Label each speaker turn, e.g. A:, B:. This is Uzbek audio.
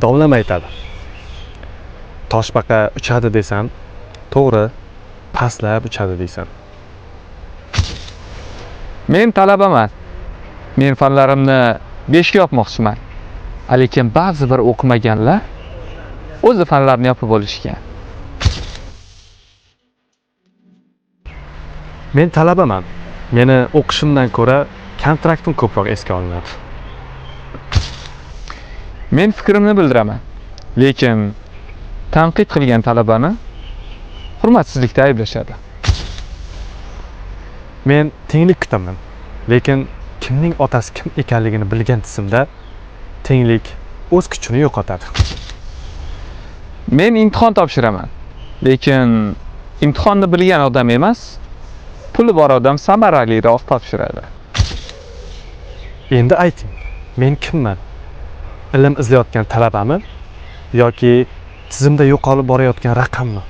A: Domlam aytadi. Toshbaqa uchadi desam, to'g'ri, pastlab uchadi deysan.
B: Men talabaman. Men fanlarimni 5 ga yopmoqchiman. Lekin ba'zi bir o'qimaganlar o'zi fanlarni yopib olishgan.
A: Men talabaman. Meni o'qishimdan ko'ra kontraktim ko'proq esga olinadi.
B: Men fikrimni bildiraman. Lekin tanqid qilgan talabani hurmatsizlikda ayblashadi.
A: Men tenglik kutaman. Lekin kimning otasi kim ekanligini bilgan tizimda tenglik o'z kuchini yo'qotadi.
B: Men imtihon topshiraman. Lekin imtihonni bilgan odam emas, puli bor odam samaraliroq topshiradi.
A: Endi ayting, men kimman? Ilm izlayotgan talabami yoki tizimda yo'qolib borayotgan raqammi?